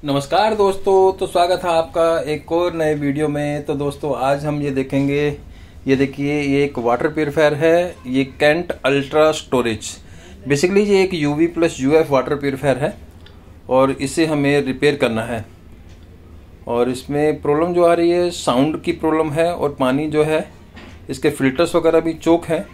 नमस्कार दोस्तों, तो स्वागत है आपका एक और नए वीडियो में। तो दोस्तों आज हम ये देखेंगे, ये देखिए ये एक वाटर प्यूरिफायर है, ये कैंट अल्ट्रा स्टोरेज। बेसिकली ये एक UV plus UF water purifier है और इसे हमें रिपेयर करना है। और इसमें प्रॉब्लम जो आ रही है साउंड की प्रॉब्लम है और पानी जो है इसके फ़िल्टर्स वगैरह भी चोक हैं।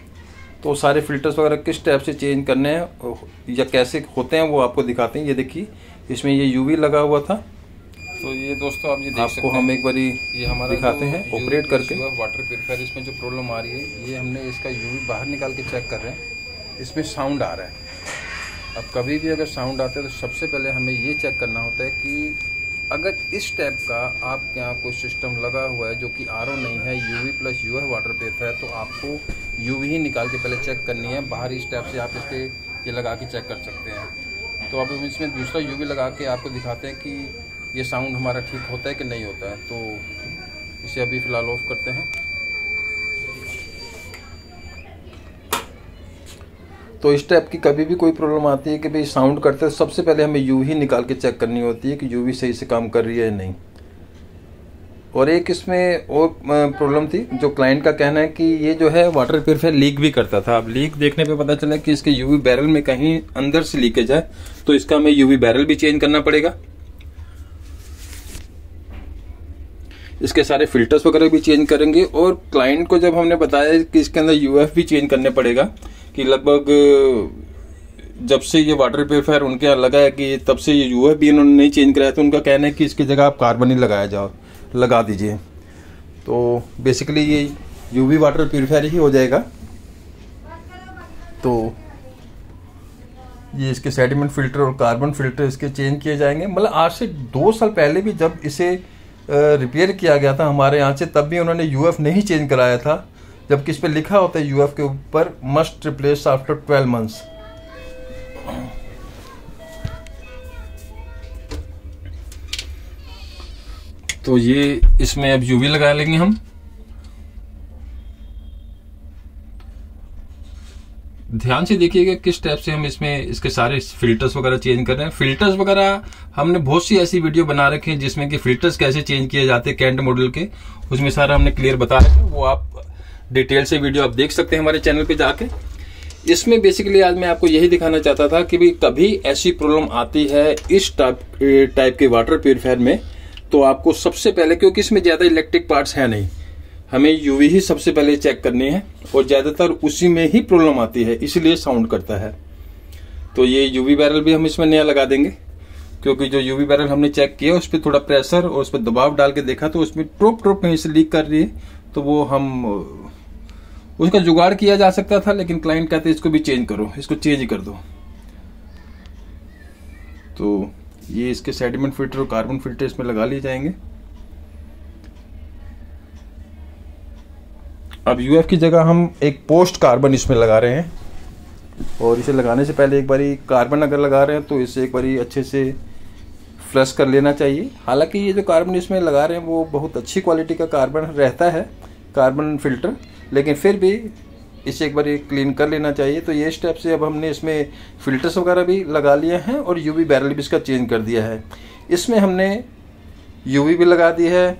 तो सारे फ़िल्टर्स वगैरह किस टाइप से चेंज करने हैं या कैसे होते हैं वो आपको दिखाते हैं। ये देखिए इसमें ये यूवी लगा हुआ था। तो ये दोस्तों आप ये देख सकते आपको हम एक बारी ये हमारा दिखाते हैं ऑपरेट करके। वाटर प्यूरिफायर, इसमें जो प्रॉब्लम आ रही है ये हमने इसका यूवी बाहर निकाल के चेक कर रहे हैं। इसमें साउंड आ रहा है। अब कभी भी अगर साउंड आता है तो सबसे पहले हमें ये चेक करना होता है कि अगर इस टाइप का आपके यहाँ कोई सिस्टम लगा हुआ है जो कि आरओ नहीं है, UV plus UF water purifier, तो आपको यूवी ही निकाल के पहले चेक करनी है। बाहर इस टाइप से आप इसके ये लगा के चेक कर सकते हैं। तो अब हम इसमें दूसरा यूवी लगा के आपको दिखाते हैं कि ये साउंड हमारा ठीक होता है कि नहीं होता है। तो इसे अभी फ़िलहाल ऑफ करते हैं। तो इस टाइप की कभी भी कोई प्रॉब्लम आती है कि भाई साउंड करते हैं, सबसे पहले हमें यूवी निकाल के चेक करनी होती है कि यूवी सही से काम कर रही है या नहीं। और एक इसमें और प्रॉब्लम थी जो क्लाइंट का कहना है कि ये जो है वाटर प्यूरिफायर लीक भी करता था। अब लीक देखने पे पता चला कि इसके यूवी बैरल में कहीं अंदर से लीकेज है, तो इसका हमें यूवी बैरल भी चेंज करना पड़ेगा। इसके सारे फिल्टर्स वगैरह भी चेंज करेंगे। और क्लाइंट को जब हमने बताया कि इसके अंदर यूएफ भी चेंज करने पड़ेगा, कि लगभग जब से ये वाटर प्यूरिफायर उनके यहाँ लगा है कि तब से ये यूएफ भी इन्होंने नहीं चेंज कराया, तो उनका कहना है कि इसकी जगह आप कार्बन ही लगा दीजिए। तो बेसिकली ये यूवी वाटर प्यूरिफायर ही हो जाएगा। तो ये इसके सेडिमेंट फिल्टर और कार्बन फिल्टर इसके चेंज किए जाएंगे। मतलब आज से 2 साल पहले भी जब इसे रिपेयर किया गया था हमारे यहाँ से, तब भी उन्होंने यूएफ नहीं चेंज कराया था, जबकि इस पे लिखा होता है यूएफ के ऊपर मस्ट रिप्लेस आफ्टर 12 मंथ्स। तो ये इसमें अब यूवी लगा लेंगे हम। ध्यान से देखिएगा किस टाइप से हम इसमें इसके सारे फिल्टर्स वगैरह चेंज कर रहे हैं। फिल्टर्स वगैरह हमने बहुत सी ऐसी वीडियो बना रखी है जिसमें कि फिल्टर्स कैसे चेंज किए जाते हैं कैंट मॉडल के, उसमें सारा हमने क्लियर बता रखा है। वो आप डिटेल से वीडियो आप देख सकते हैं हमारे चैनल पे जाके। इसमें बेसिकली आज मैं आपको यही दिखाना चाहता था कि भाई कभी ऐसी प्रॉब्लम आती है इस टाइप के वाटर प्यूरिफायर में, तो आपको सबसे पहले, क्योंकि इसमें ज्यादा इलेक्ट्रिक पार्ट्स है नहीं, हमें यूवी ही सबसे पहले चेक करनी है और ज्यादातर उसी में ही प्रॉब्लम आती है, इसलिए साउंड करता है। तो ये यूवी बैरल भी हम इसमें नया लगा देंगे, क्योंकि जो यूवी बैरल हमने चेक किया उस पर थोड़ा प्रेशर और उस पर दबाव डाल के देखा तो उसमें ट्रोप कहीं से लीक कर रही है। तो वो हम उसका जुगाड़ किया जा सकता था, लेकिन क्लाइंट कहते इसको भी चेंज करो, इसको चेंज कर दो। तो ये इसके सेडिमेंट फिल्टर और कार्बन फिल्टर इसमें लगा लिए जाएंगे। अब यूएफ की जगह हम एक पोस्ट कार्बन इसमें लगा रहे हैं। और इसे लगाने से पहले एक बारी कार्बन अगर लगा रहे हैं तो इसे एक बारी अच्छे से फ्लश कर लेना चाहिए। हालांकि ये जो कार्बन इसमें लगा रहे हैं वो बहुत अच्छी क्वालिटी का कार्बन रहता है, कार्बन फिल्टर, लेकिन फिर भी इसे एक बार क्लीन कर लेना चाहिए। तो ये स्टेप से अब हमने इसमें फिल्टर्स वगैरह भी लगा लिए हैं और यूवी बैरल भी इसका चेंज कर दिया है। इसमें हमने यूवी भी लगा दी है।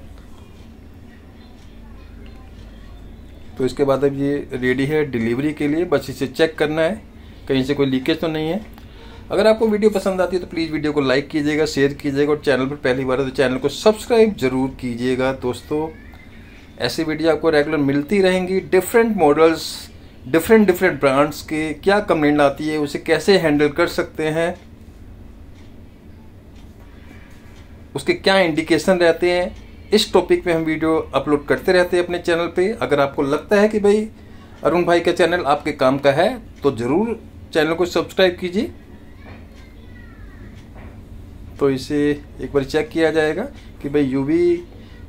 तो इसके बाद अब ये रेडी है डिलीवरी के लिए, बस इसे चेक करना है कहीं से कोई लीकेज तो नहीं है। अगर आपको वीडियो पसंद आती है तो प्लीज़ वीडियो को लाइक कीजिएगा, शेयर कीजिएगा और चैनल पर पहली बार है तो चैनल को सब्सक्राइब जरूर कीजिएगा। दोस्तों ऐसी वीडियो आपको रेगुलर मिलती रहेंगी। डिफरेंट मॉडल्स, डिफरेंट ब्रांड्स के क्या कंप्लेंट आती है, उसे कैसे हैंडल कर सकते हैं, उसके क्या इंडिकेशन रहते हैं, इस टॉपिक पे हम वीडियो अपलोड करते रहते हैं अपने चैनल पे। अगर आपको लगता है कि भाई अरुण भाई का चैनल आपके काम का है तो जरूर चैनल को सब्सक्राइब कीजिए। तो इसे एक बार चेक किया जाएगा कि भाई यूवी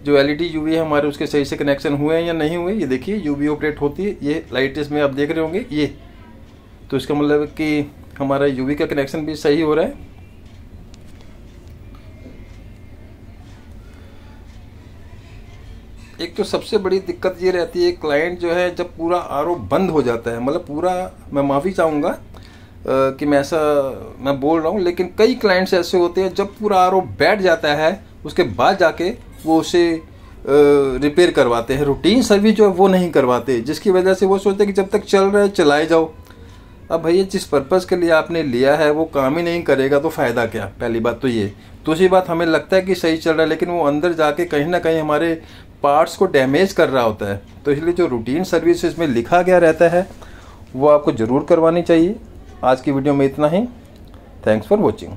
जो एलईडी यूवी है हमारे उसके सही से कनेक्शन हुए हैं या नहीं हुए। ये देखिए यूवी ऑपरेट होती है, ये लाइट इसमें आप देख रहे होंगे ये, तो इसका मतलब कि हमारा यूवी का कनेक्शन भी सही हो रहा है। एक तो सबसे बड़ी दिक्कत ये रहती है क्लाइंट जो है जब पूरा आरओ बंद हो जाता है, मतलब पूरा, मैं माफ़ी चाहूँगा कि मैं बोल रहा हूँ, लेकिन कई क्लाइंट्स ऐसे होते हैं जब पूरा आरओ बैठ जाता है उसके बाद जाके वो उसे रिपेयर करवाते हैं। रूटीन सर्विस जो है वो नहीं करवाते, जिसकी वजह से वो सोचते हैं कि जब तक चल रहा है चलाए जाओ। अब भैया जिस पर्पज़ के लिए आपने लिया है वो काम ही नहीं करेगा तो फ़ायदा क्या? पहली बात तो ये। दूसरी बात, हमें लगता है कि सही चल रहा है लेकिन वो अंदर जाके कहीं ना कहीं हमारे पार्ट्स को डैमेज कर रहा होता है। तो इसलिए जो रूटीन सर्विस इसमें लिखा गया रहता है वो आपको ज़रूर करवानी चाहिए। आज की वीडियो में इतना ही। Thanks for watching.